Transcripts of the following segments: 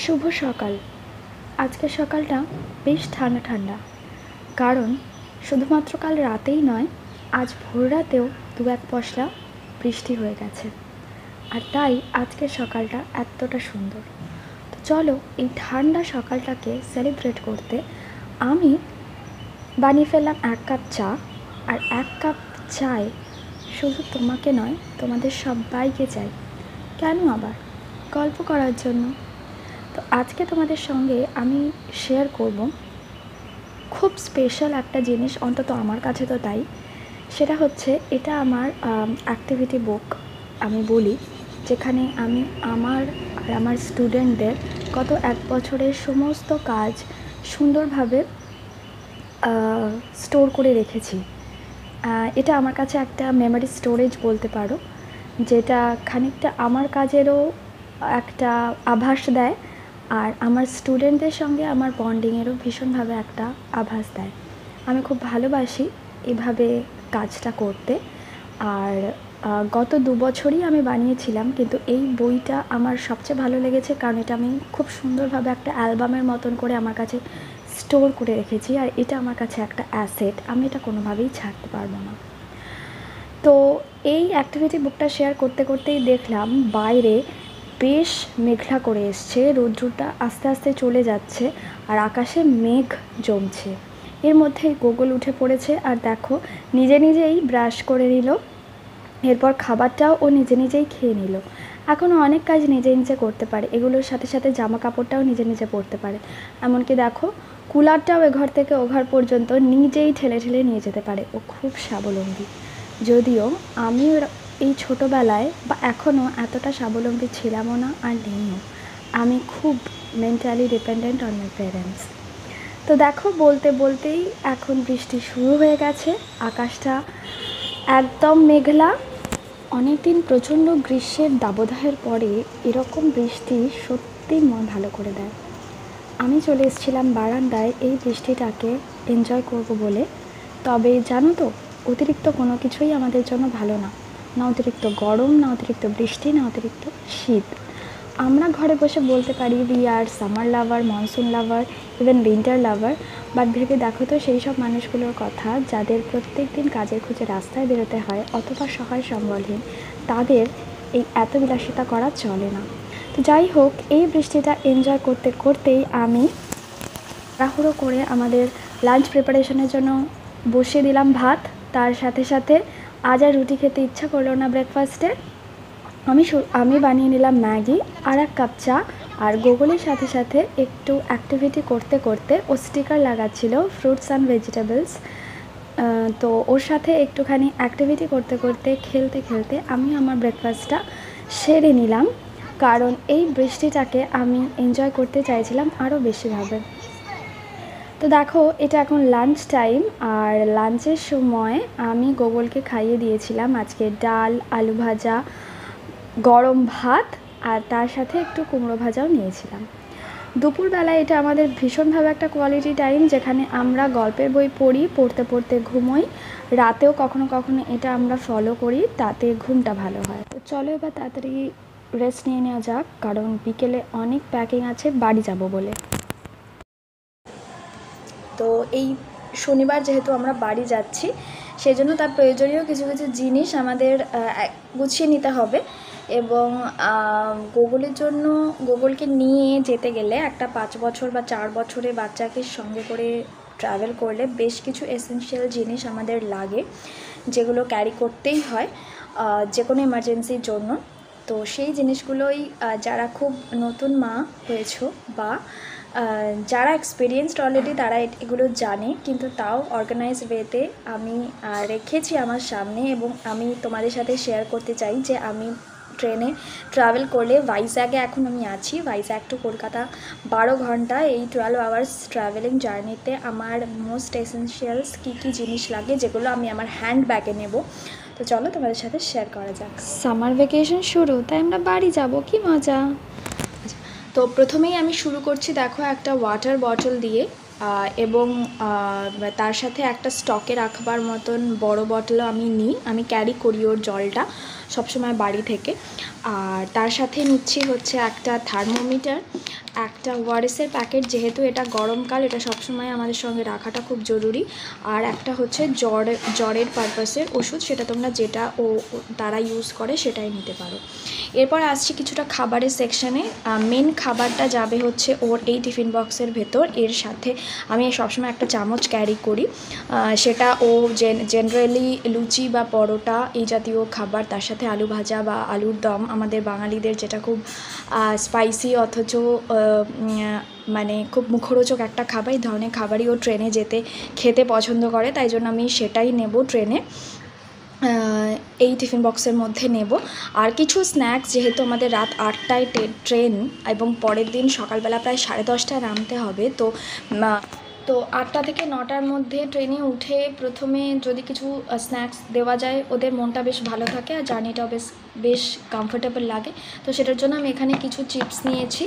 শুভ সকাল। আজকের সকালটা বেশ ঠান্ডা ঠান্ডা, কারণ শুধুমাত্র কাল রাতেই নয়, আজ ভোর রাতেও দু এক পশলা বৃষ্টি হয়ে গেছে। আর তাই আজকের সকালটা এতটা সুন্দর। তো চলো এই ঠান্ডা সকালটাকে সেলিব্রেট করতে আমি বানিয়ে ফেললাম 1 কাপ চা। আর 1 কাপ চায় শুধু তোমাকে নয়, তোমাদের সবাইকে চাই। কেন আবার? গল্প করার জন্য। তো আজকে তোমাদের সঙ্গে আমি শেয়ার করব খুব স্পেশাল একটা জিনিস, অন্তত আমার কাছে তো তাই। সেটা হচ্ছে এটা আমার অ্যাক্টিভিটি বুক আমি বলি, যেখানে আমি আমার স্টুডেন্টদের গত 1 বছরের সমস্ত কাজ সুন্দরভাবে স্টোর করে রেখেছি। এটা আমার কাছে একটা মেমোরি স্টোরেজ বলতে পারো, যেটা খানিকটা আমার কাজেরও একটা আভাস দেয়, আর আমার স্টুডেন্টদের সঙ্গে আমার বন্ডিংয়েরও ভীষণভাবে একটা আভাস দেয়। আমি খুব ভালোবাসি এভাবে কাজটা করতে। আর গত 2 বছরই আমি বানিয়েছিলাম, কিন্তু এই বইটা আমার সবচেয়ে ভালো লেগেছে, কারণ এটা আমি খুব সুন্দরভাবে একটা অ্যালবামের মতন করে আমার কাছে স্টোর করে রেখেছি। আর এটা আমার কাছে একটা অ্যাসেট, আমি এটা কোনোভাবেই ছাড়তে পারবো না। তো এই অ্যাক্টিভিটি বুকটা শেয়ার করতে করতেই দেখলাম বাইরে বেশ মেঘলা করে এসছে, রৌদ্রটা আস্তে আস্তে চলে যাচ্ছে, আর আকাশে মেঘ জমছে। এর মধ্যেই গুগল উঠে পড়েছে, আর দেখো নিজে নিজেই ব্রাশ করে নিল। এরপর খাবারটাও ও নিজে নিজেই খেয়ে নিল। এখনও অনেক কাজ নিজে নিজে করতে পারে, এগুলোর সাথে সাথে জামা কাপড়টাও নিজে নিজে পরতে পারে। এমনকি দেখো কুলারটাও এ ঘর থেকে ও ঘর পর্যন্ত নিজেই ঠেলে ঠেলে নিয়ে যেতে পারে। ও খুব স্বাবলম্বী। যদিও আমি এই ছোটোবেলায় বা এখনও এতটা স্বাবলম্বী ছিলামও না, আর নেইও। আমি খুব mentally dependent on my parents. তো দেখো বলতে বলতেই এখন বৃষ্টি শুরু হয়ে গেছে, আকাশটা একদম মেঘলা। অনেক দিন প্রচণ্ড গ্রীষ্মের দাবদাহের পরে এরকম বৃষ্টি সত্যিই মন ভালো করে দেয়। আমি চলে এসেছিলাম বারান্দায় এই বৃষ্টিটাকে এনজয় করব বলে। তবে জানো তো, অতিরিক্ত কোনো কিছুই আমাদের জন্য ভালো না। না অতিরিক্ত গরম, না অতিরিক্ত বৃষ্টি, না অতিরিক্ত শীত। আমরা ঘরে বসে বলতে পারি we are summer lover, monsoon lover, even winter lover. But ভেবে দেখো তো সেই সব মানুষগুলোর কথা যাদের প্রত্যেক দিন কাজের খুঁজে রাস্তায় বেরোতে হয়, অথবা সহায় সম্বলহীন, তাদের এই এত বিলাসিতা করা চলে না। তো যাই হোক, এই বৃষ্টিটা এনজয় করতে করতেই আমি তাড়াহুড়ো করে আমাদের লাঞ্চ প্রিপারেশনের জন্য বসিয়ে দিলাম ভাত। তার সাথে সাথে আজ আর রুটি খেতে ইচ্ছা করলো না ব্রেকফাস্টে। আমি বানিয়ে নিলাম ম্যাগি আর 1 কাপ চা। আর গুগলের সাথে সাথে একটু অ্যাক্টিভিটি করতে করতে ও স্টিকার লাগাচ্ছিল ফ্রুটস অ্যান্ড ভেজিটেবলস। তো ওর সাথে একটুখানি অ্যাক্টিভিটি করতে করতে খেলতে খেলতে আমি আমার ব্রেকফাস্টটা সেরে নিলাম, কারণ এই বৃষ্টিটাকে আমি এনজয় করতে চাইছিলাম আরও বেশিভাবে। তো দেখো এটা এখন লাঞ্চ টাইম, আর লাঞ্চের সময় আমি গুগলকে খাইয়ে দিয়েছিলাম আজকে ডাল, আলু ভাজা, গরম ভাত, আর তার সাথে একটু কুমড়ো ভাজাও নিয়েছিলাম। দুপুরবেলায় এটা আমাদের ভীষণভাবে একটা কোয়ালিটি টাইম, যেখানে আমরা গল্পের বই পড়ি, পড়তে পড়তে ঘুমোই। রাতেও কখনো কখনো এটা আমরা ফলো করি, তাতে ঘুমটা ভালো হয়। তো চলো এবার তাড়াতাড়ি রেস্ট নিয়ে নেওয়া যাক, কারণ বিকেলে অনেক প্যাকিং আছে বাড়ি যাব বলে। তো এই শনিবার যেহেতু আমরা বাড়ি যাচ্ছি, সেই জন্য তার প্রয়োজনীয় কিছু কিছু জিনিস আমাদের গুছিয়ে নিতে হবে। এবং গুগলকে নিয়ে যেতে গেলে একটা 5 বছর বা 4 বছরের বাচ্চাকে সঙ্গে করে ট্রাভেল করলে বেশ কিছু এসেনশিয়াল জিনিস আমাদের লাগে, যেগুলো ক্যারি করতেই হয় যে কোনো এমার্জেন্সির জন্য। তো সেই জিনিসগুলোই যারা খুব নতুন মা হয়েছো বা যারা এক্সপিরিয়েন্সড অলরেডি, তারা এগুলো জানে, কিন্তু তাও অর্গানাইজ ওয়েতে আমি রেখেছি আমার সামনে। এবং আমি তোমাদের সাথে শেয়ার করতে চাই যে আমি ট্রেনে ট্রাভেল করলে, ভাইজ্যাগে এখন আমি আছি, ভাইজ্যাগ টু কলকাতা 12 ঘন্টা, এই 12 আওয়ার্স ট্রাভেলিং জার্নিতে আমার মোস্ট এসেনশিয়ালস কী কী জিনিস লাগে, যেগুলো আমি আমার হ্যান্ড ব্যাগে নেব। তো চলো তোমাদের সাথে শেয়ার করা যাক। সামার ভ্যাকেশন শুরু, তাই আমরা বাড়ি যাব, কি মজা। তো প্রথমেই আমি শুরু করছি দেখো একটা ওয়াটার বটল দিয়ে, এবং তার সাথে একটা স্টকে রাখবার মতন বড় বটলও আমি নিই, আমি ক্যারি করি ওর জলটা। সবসময় বাড়ি থেকে। আর তার সাথে নিচ্ছি হচ্ছে একটা থার্মোমিটার, একটা ওআরএসের প্যাকেট, যেহেতু এটা গরমকাল এটা সবসময় আমাদের সঙ্গে রাখাটা খুব জরুরি। আর একটা হচ্ছে জ্বরের পারপাসের ওষুধ, সেটা তোমরা যেটা তারা ইউজ করে সেটাই নিতে পারো। এরপর আসছি কিছুটা খাবারের সেকশানে। মেন খাবারটা যাবে হচ্ছে ওর এই টিফিন বক্সের ভেতর। এর সাথে আমি সবসময় একটা চামচ ক্যারি করি, সেটা ও জেনারেলি লুচি বা পরোটা এই জাতীয় খাবার, তার সাথে আলু ভাজা বা আলুর দম, আমাদের বাঙালিদের যেটা খুব স্পাইসি অথচ মানে খুব মুখরোচক একটা খাবার। এই ধরনের খাবারই ও ট্রেনে খেতে পছন্দ করে, তাই জন্য আমি সেটাই নেব ট্রেনে, এই টিফিন বক্সের মধ্যে নেব। আর কিছু স্ন্যাক্স, যেহেতু আমাদের রাত 8টায় ট্রেন এবং পরের দিন সকালবেলা প্রায় 10:30টায় নামতে হবে, তো 8টা থেকে 9টার মধ্যে ট্রেনে উঠে প্রথমে যদি কিছু স্ন্যাক্স দেওয়া যায় ওদের মনটা বেশ ভালো থাকে আর জার্নিটাও বেশ কমফোর্টেবল লাগে। তো সেটার জন্য আমি এখানে কিছু চিপস নিয়েছি।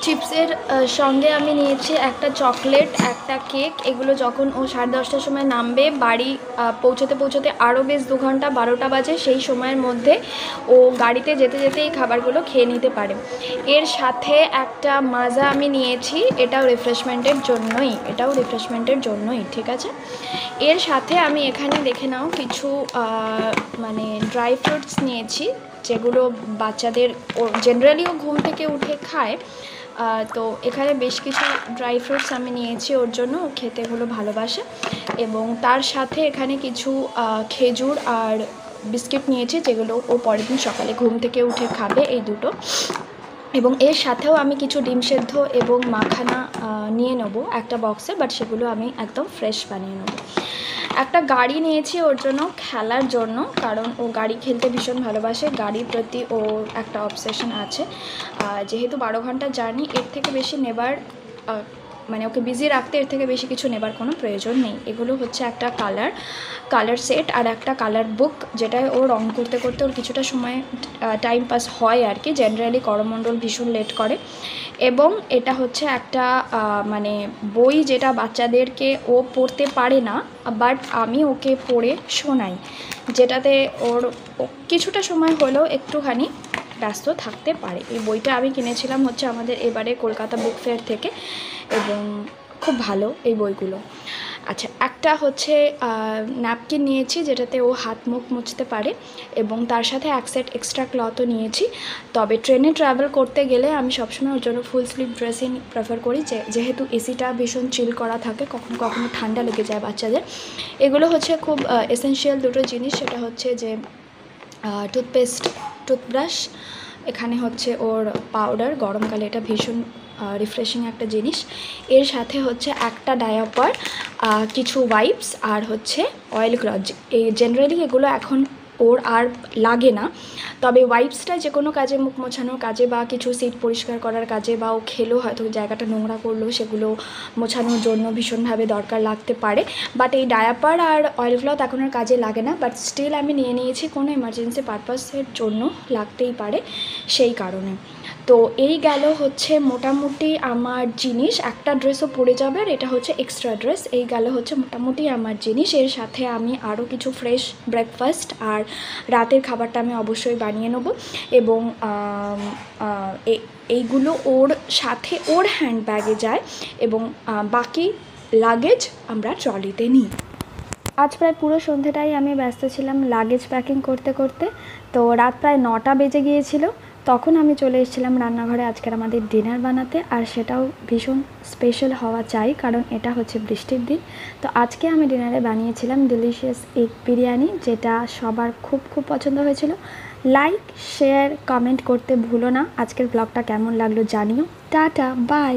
চিপসের সঙ্গে আমি নিয়েছি একটা চকলেট, একটা কেক। এগুলো যখন ও 10:30টার সময় নামবে, বাড়ি পৌঁছতে আরও বেশ 2 ঘন্টা, 12টা বাজে, সেই সময়ের মধ্যে ও গাড়িতে যেতে এই খাবারগুলো খেয়ে নিতে পারে। এর সাথে একটা মাজা আমি নিয়েছি, এটাও রিফ্রেশমেন্টের জন্যই, ঠিক আছে। এর সাথে আমি এখানে দেখে নাও কিছু মানে ড্রাই ফ্রুটস নিয়েছি, যেগুলো বাচ্চাদের জেনারেলি ও ঘুম থেকে উঠে খায়। তো এখানে বেশ কিছু ড্রাই ফ্রুটস আমি নিয়েছি ওর জন্য, ও খেতে এগুলো ভালোবাসে। এবং তার সাথে এখানে কিছু খেজুর আর বিস্কিট নিয়েছি, যেগুলো ও পরের দিন সকালে ঘুম থেকে উঠে খাবে, এই দুটো। এবং এর সাথেও আমি কিছু ডিম সেদ্ধ এবং মাখানা নিয়ে নেব একটা বক্সে, বাট সেগুলো আমি একদম ফ্রেশ বানিয়ে নেব। একটা গাড়ি নিয়েছি ওর জন্য খেলার জন্য, কারণ ও গাড়ি খেলতে ভীষণ ভালোবাসে, গাড়ির প্রতি ওর একটা অবসেশন আছে। যেহেতু 12 ঘন্টার জার্নি, এর থেকে বেশি নেবার মানে ওকে বিজি রাখতে এর থেকে বেশি কিছু নেবার কোনো প্রয়োজন নেই। এগুলো হচ্ছে একটা কালার সেট আর একটা কালার বুক, যেটায় ও রং করতে ওর কিছুটা সময় টাইম পাস হয় আর কি। জেনারেলি করমণ্ডল ভীষণ লেট করে। এবং এটা হচ্ছে একটা মানে বই, যেটা বাচ্চাদেরকে ও পড়তে পারে না, বাট আমি ওকে পড়ে শোনাই, যেটাতে ওর কিছুটা সময় হলেও একটুখানি ব্যস্ত থাকতে পারে। এই বইটা আমি কিনেছিলাম হচ্ছে আমাদের এবারে কলকাতা বুক ফেয়ার থেকে, এবং খুব ভালো এই বইগুলো। আচ্ছা, একটা হচ্ছে ন্যাপকিন নিয়েছি, যেটাতে ও হাত মুখ মুছতে পারে, এবং তার সাথে এক সেট এক্সট্রা ক্লথও নিয়েছি। তবে ট্রেনে ট্রাভেল করতে গেলে আমি সবসময় ওর জন্য ফুল স্লিভ ড্রেসই প্রেফার করি, যেহেতু এসিটা ভীষণ চিল করা থাকে, কখনো কখনো ঠান্ডা লেগে যায় বাচ্চাদের। এগুলো হচ্ছে খুব এসেনশিয়াল দুটো জিনিস, সেটা হচ্ছে যে টুথব্রাশ, এখানে হচ্ছে ওর পাউডার, গরমকালে এটা ভীষণ রিফ্রেশিং একটা জিনিস। এর সাথে হচ্ছে একটা ডায়াপার, কিছু ওয়াইপস, আর হচ্ছে অয়েল ক্লথ। এই জেনারেলি এগুলো এখন ওর আর লাগে না, তবে ওয়াইপসটা যে কোনো কাজে, মুখ মোছানোর কাজে বা কিছু সিট পরিষ্কার করার কাজে, বা ও খেলো হয়তো জায়গাটা নোংরা করলো, সেগুলো মোছানোর জন্য ভীষণভাবে দরকার লাগতে পারে। বাট এই ডায়াপার আর অয়েল ক্লথ এখন আর কাজে লাগে না, বাট স্টিল আমি নিয়ে নিয়েছি, কোনো এমার্জেন্সি পারপাসের জন্য লাগতেই পারে, সেই কারণে। তো এই গেল হচ্ছে মোটামুটি আমার জিনিস। একটা ড্রেসও পরে যাবে, আর এটা হচ্ছে এক্সট্রা ড্রেস। এই গেল হচ্ছে মোটামুটি আমার জিনিস। এর সাথে আমি আরও কিছু ফ্রেশ ব্রেকফাস্ট আর রাতের খাবারটা আমি অবশ্যই বানিয়ে নেব, এবং এইগুলো ওর সাথে ওর হ্যান্ডব্যাগে যায়, এবং বাকি লাগেজ আমরা ট্রলিতে নিই। আজ প্রায় পুরো সন্ধ্যেটাই আমি ব্যস্ত ছিলাম লাগেজ প্যাকিং করতে। তো রাত প্রায় 9টা বেজে গিয়েছিল, তখন আমি চলে এসেছিলাম রান্নাঘরে আজকের আমাদের ডিনার বানাতে। আর সেটাও ভীষণ স্পেশাল হওয়া চাই, কারণ এটা হচ্ছে বৃষ্টির দিন। তো আজকে আমি ডিনারে বানিয়েছিলাম ডিলিশিয়াস এগ বিরিয়ানি, যেটা সবার খুব পছন্দ হয়েছিল। লাইক, শেয়ার, কমেন্ট করতে ভুলো না। আজকের ব্লগটা কেমন লাগলো জানিও। Tata, by.